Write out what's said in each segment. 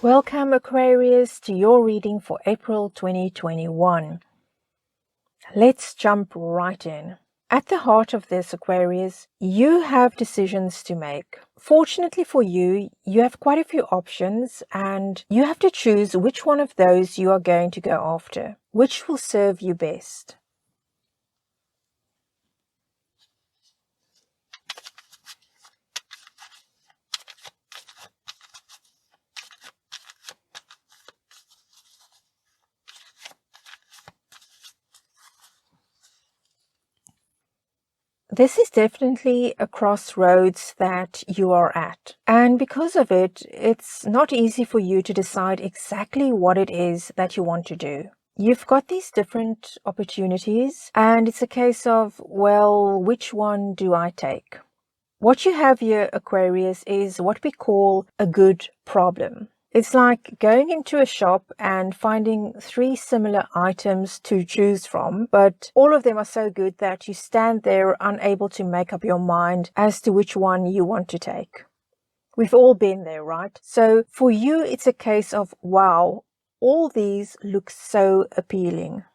Welcome, Aquarius, to your reading for April 2021. Let's jump right in. At the heart of this, Aquarius, you have decisions to make. Fortunately for you, you have quite a few options and you have to choose which one of those you are going to go after, which will serve you best. This is definitely a crossroads that you are at. And because of it, it's not easy for you to decide exactly what it is that you want to do. You've got these different opportunities, and it's a case of, well, which one do I take? What you have here, Aquarius, is what we call a good problem. It's like going into a shop and finding 3 similar items to choose from, but all of them are so good that you stand there unable to make up your mind as to which one you want to take. We've all been there, right? So for you, it's a case of, wow, all these look so appealing.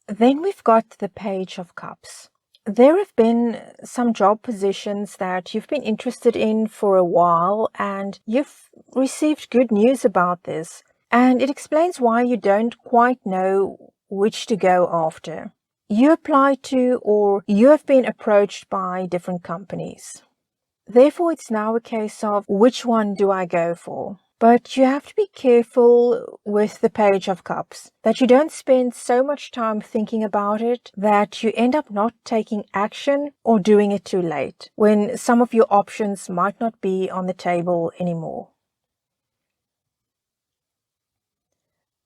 Then we've got the Page of Cups. There have been some job positions that you've been interested in for a while and you've received good news about this. And it explains why you don't quite know which to go after. You apply to or you have been approached by different companies. Therefore, it's now a case of which one do I go for? But you have to be careful with the Page of Cups, that you don't spend so much time thinking about it that you end up not taking action or doing it too late, when some of your options might not be on the table anymore.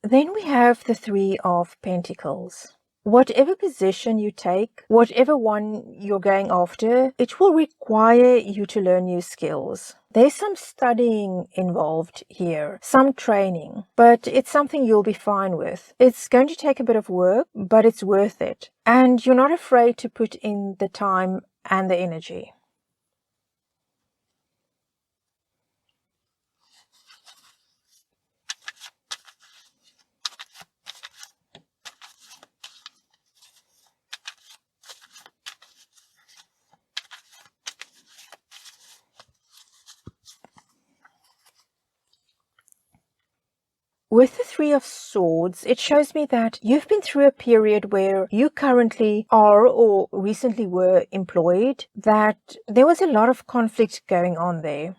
Then we have the Three of Pentacles. Whatever position you take, whatever one you're going after, it will require you to learn new skills. There's some studying involved here, some training, but it's something you'll be fine with. It's going to take a bit of work, but it's worth it. And you're not afraid to put in the time and the energy. With the Three of Swords, it shows me that you've been through a period where you currently are or recently were employed, that there was a lot of conflict going on there.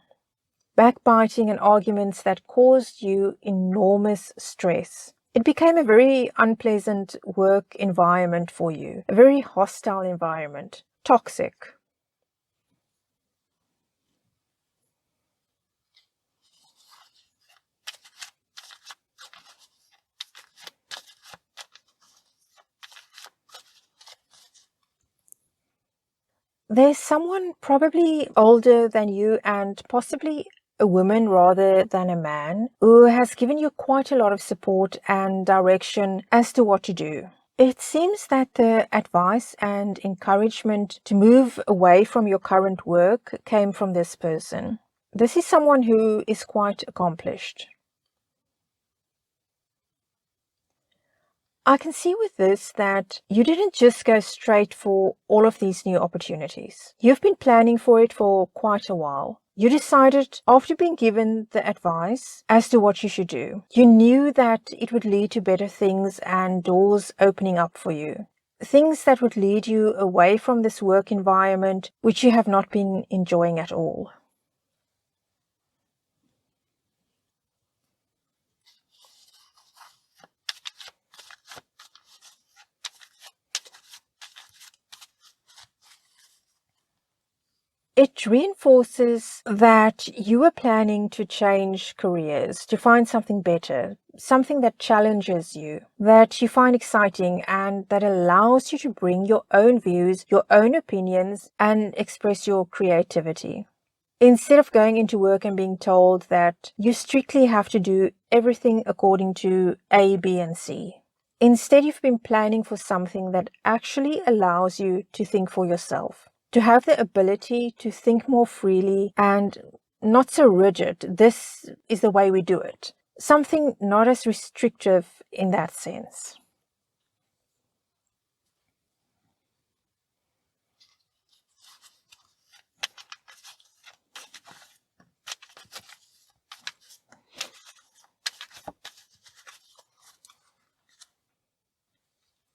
Backbiting and arguments that caused you enormous stress. It became a very unpleasant work environment for you, a very hostile environment, toxic. There's someone probably older than you and possibly a woman rather than a man who has given you quite a lot of support and direction as to what to do. It seems that the advice and encouragement to move away from your current work came from this person. This is someone who is quite accomplished. I can see with this that you didn't just go straight for all of these new opportunities. You've been planning for it for quite a while. You decided after being given the advice as to what you should do. You knew that it would lead to better things and doors opening up for you. Things that would lead you away from this work environment which you have not been enjoying at all. It reinforces that you are planning to change careers, to find something better, something that challenges you, that you find exciting and that allows you to bring your own views, your own opinions, and express your creativity. Instead of going into work and being told that you strictly have to do everything according to A, B, and C. Instead, you've been planning for something that actually allows you to think for yourself, to have the ability to think more freely and not so rigid. This is the way we do it. Something not as restrictive in that sense.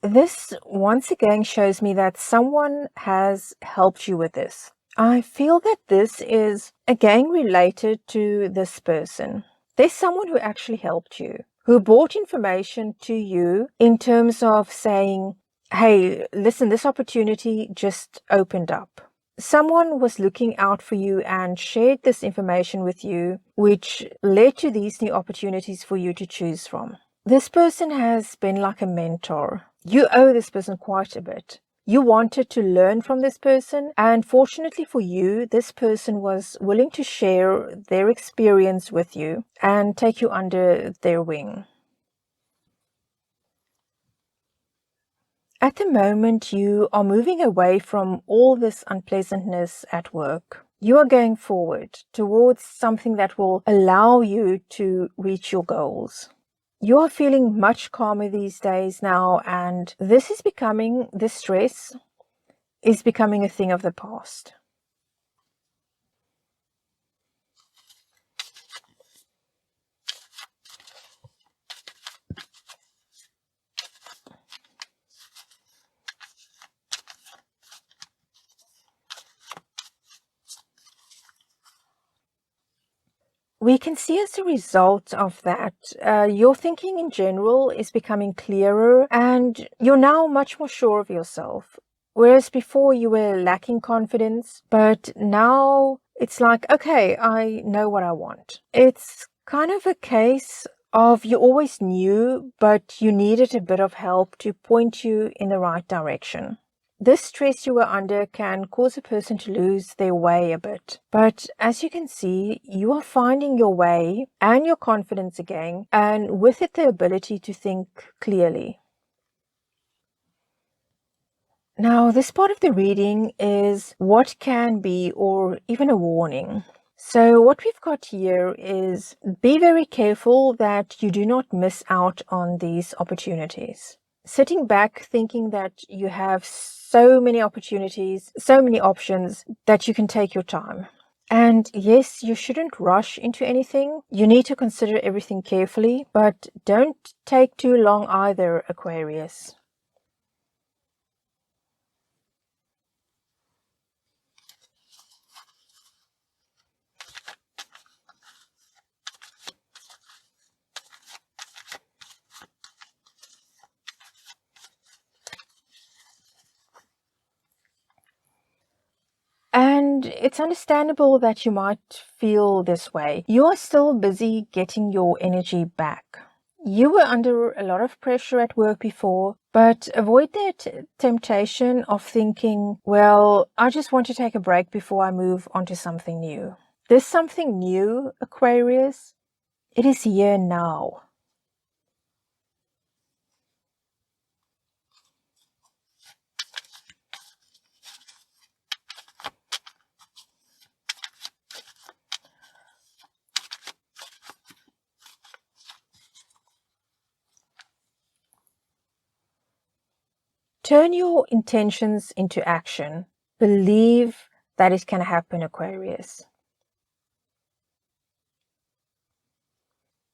This once again shows me that someone has helped you with this. I feel that this is again related to this person. There's someone who actually helped you, who brought information to you in terms of saying, hey, listen, this opportunity just opened up. Someone was looking out for you and shared this information with you, which led to these new opportunities for you to choose from. This person has been like a mentor. You owe this person quite a bit. You wanted to learn from this person, and fortunately for you, this person was willing to share their experience with you and take you under their wing. At the moment, you are moving away from all this unpleasantness at work. You are going forward towards something that will allow you to reach your goals. You are feeling much calmer these days now, and this stress is becoming a thing of the past. We can see as a result of that, your thinking in general is becoming clearer and you're now much more sure of yourself. Whereas before you were lacking confidence, but now it's like, okay, I know what I want. It's kind of a case of you always knew, but you needed a bit of help to point you in the right direction. This stress you were under can cause a person to lose their way a bit. But as you can see, you are finding your way and your confidence again, and with it the ability to think clearly. Now, this part of the reading is what can be, or even a warning. So what we've got here is be very careful that you do not miss out on these opportunities. Sitting back thinking that you have so many opportunities, so many options that you can take your time. And yes, you shouldn't rush into anything. You need to consider everything carefully, but don't take too long either, Aquarius. And it's understandable that you might feel this way. You are still busy getting your energy back. You were under a lot of pressure at work before, but avoid that temptation of thinking, well, I just want to take a break before I move on to something new. There's something new, Aquarius. It is here now. Turn your intentions into action. Believe that it can happen, Aquarius.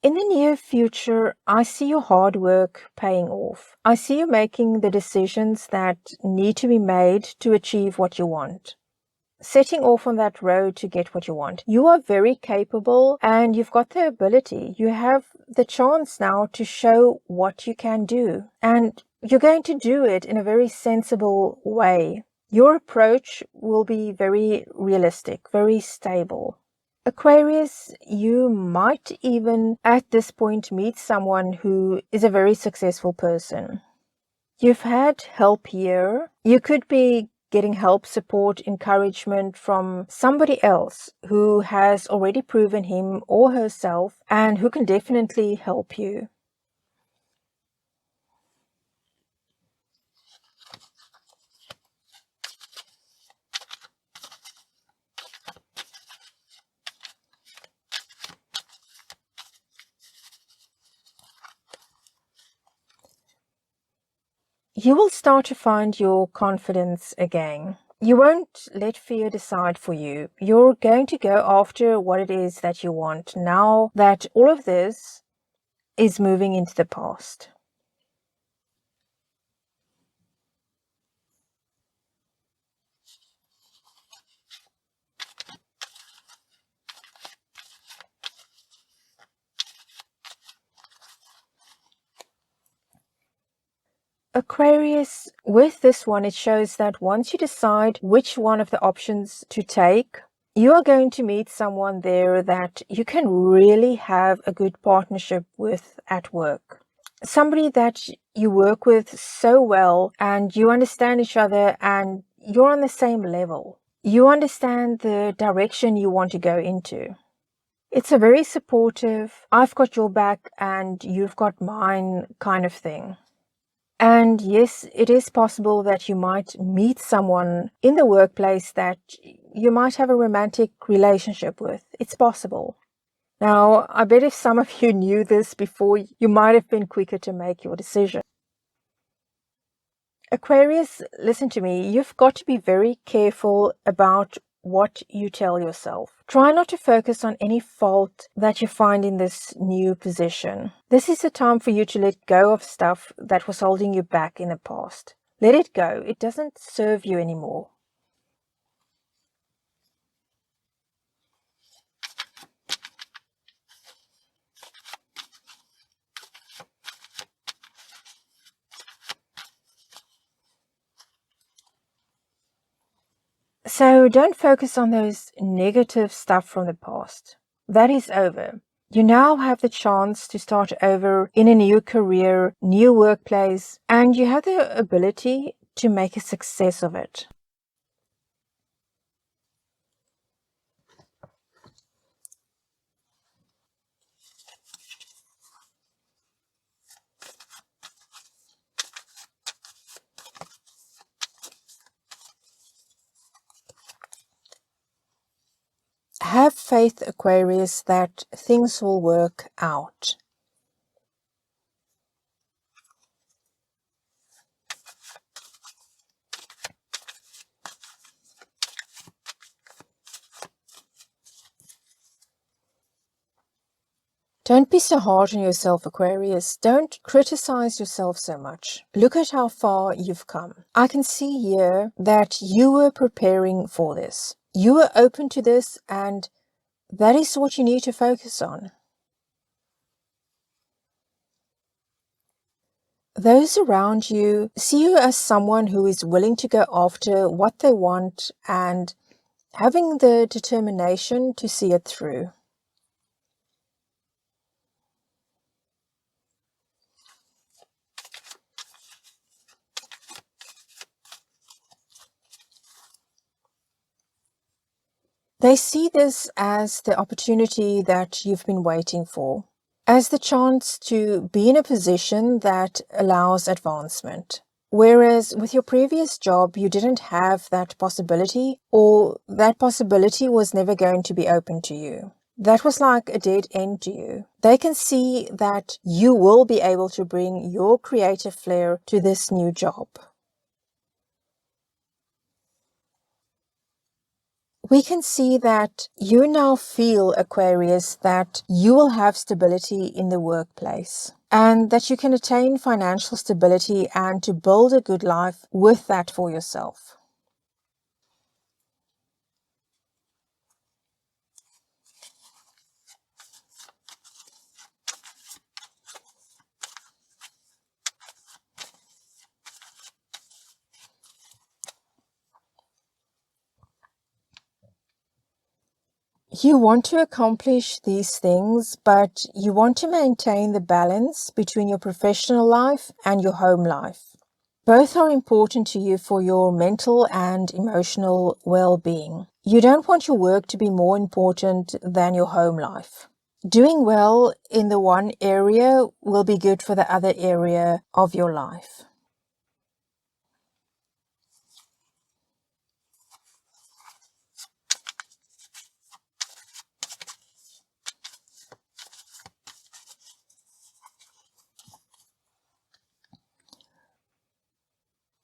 In the near future, I see your hard work paying off. I see you making the decisions that need to be made to achieve what you want. Setting off on that road to get what you want. You are very capable and you've got the ability. You have the chance now to show what you can do. And you're going to do it in a very sensible way. Your approach will be very realistic, very stable. Aquarius, you might even at this point meet someone who is a very successful person. You've had help here. You could be getting help, support, encouragement from somebody else who has already proven him or herself and who can definitely help you. You will start to find your confidence again. You won't let fear decide for you. You're going to go after what it is that you want now that all of this is moving into the past. Aquarius, with this one, it shows that once you decide which one of the options to take, you are going to meet someone there that you can really have a good partnership with at work. Somebody that you work with so well and you understand each other and you're on the same level. You understand the direction you want to go into. It's a very supportive, I've got your back and you've got mine kind of thing. And yes, it is possible that you might meet someone in the workplace that you might have a romantic relationship with. It's possible. Now, I bet if some of you knew this before, you might have been quicker to make your decision. Aquarius, listen to me. You've got to be very careful about what you tell yourself. Try not to focus on any fault that you find in this new position. This is a time for you to let go of stuff that was holding you back in the past. Let it go. It doesn't serve you anymore. So don't focus on those negative stuff from the past. That is over. You now have the chance to start over in a new career, new workplace, and you have the ability to make a success of it. Have faith, Aquarius, that things will work out. Don't be so hard on yourself, Aquarius. Don't criticize yourself so much. Look at how far you've come. I can see here that you were preparing for this. You were open to this, and that is what you need to focus on. Those around you see you as someone who is willing to go after what they want and having the determination to see it through. They see this as the opportunity that you've been waiting for, as the chance to be in a position that allows advancement. Whereas with your previous job, you didn't have that possibility, or that possibility was never going to be open to you. That was like a dead end to you. They can see that you will be able to bring your creative flair to this new job. We can see that you now feel, Aquarius, that you will have stability in the workplace and that you can attain financial stability and to build a good life with that for yourself. You want to accomplish these things, but you want to maintain the balance between your professional life and your home life. Both are important to you for your mental and emotional well-being. You don't want your work to be more important than your home life. Doing well in the one area will be good for the other area of your life.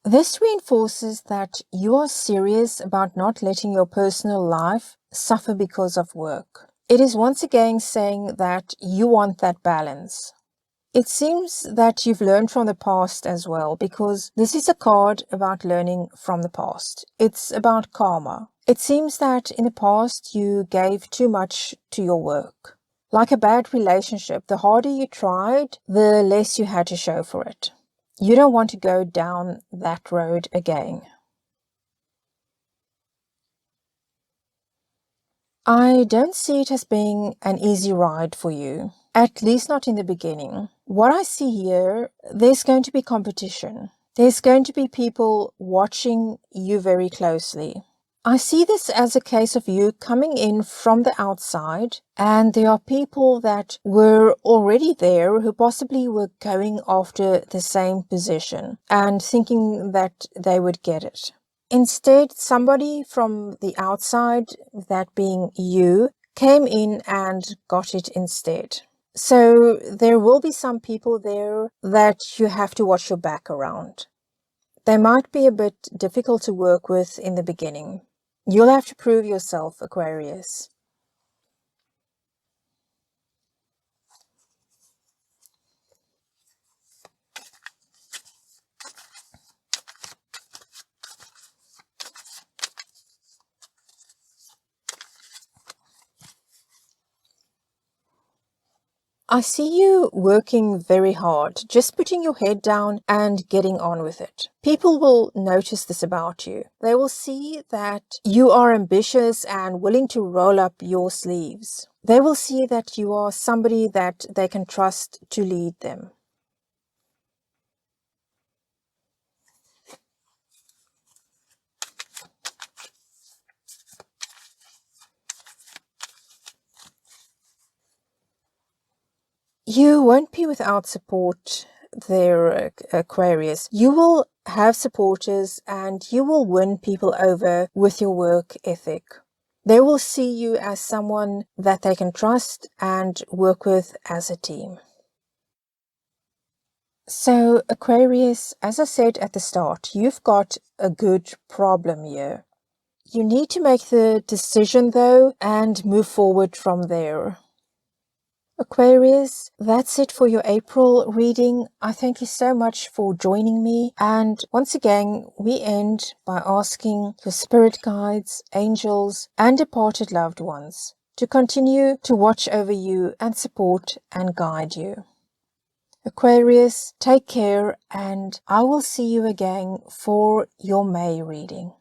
This reinforces that you are serious about not letting your personal life suffer because of work. It is once again saying that you want that balance. It seems that you've learned from the past as well, because this is a card about learning from the past. It's about karma. It seems that in the past you gave too much to your work. Like a bad relationship, the harder you tried, the less you had to show for it. You don't want to go down that road again. I don't see it as being an easy ride for you, at least not in the beginning. What I see here, there's going to be competition. There's going to be people watching you very closely. I see this as a case of you coming in from the outside, and there are people that were already there who possibly were going after the same position and thinking that they would get it. Instead, somebody from the outside, that being you, came in and got it instead. So there will be some people there that you have to watch your back around. They might be a bit difficult to work with in the beginning. You'll have to prove yourself, Aquarius. I see you working very hard, just putting your head down and getting on with it. People will notice this about you. They will see that you are ambitious and willing to roll up your sleeves. They will see that you are somebody that they can trust to lead them. You won't be without support there, Aquarius. You will have supporters and you will win people over with your work ethic. They will see you as someone that they can trust and work with as a team. So, Aquarius, as I said at the start, you've got a good problem here. You need to make the decision though and move forward from there. Aquarius, that's it for your April reading. I thank you so much for joining me. And once again, we end by asking your spirit guides, angels, and departed loved ones to continue to watch over you and support and guide you. Aquarius, take care, and I will see you again for your May reading.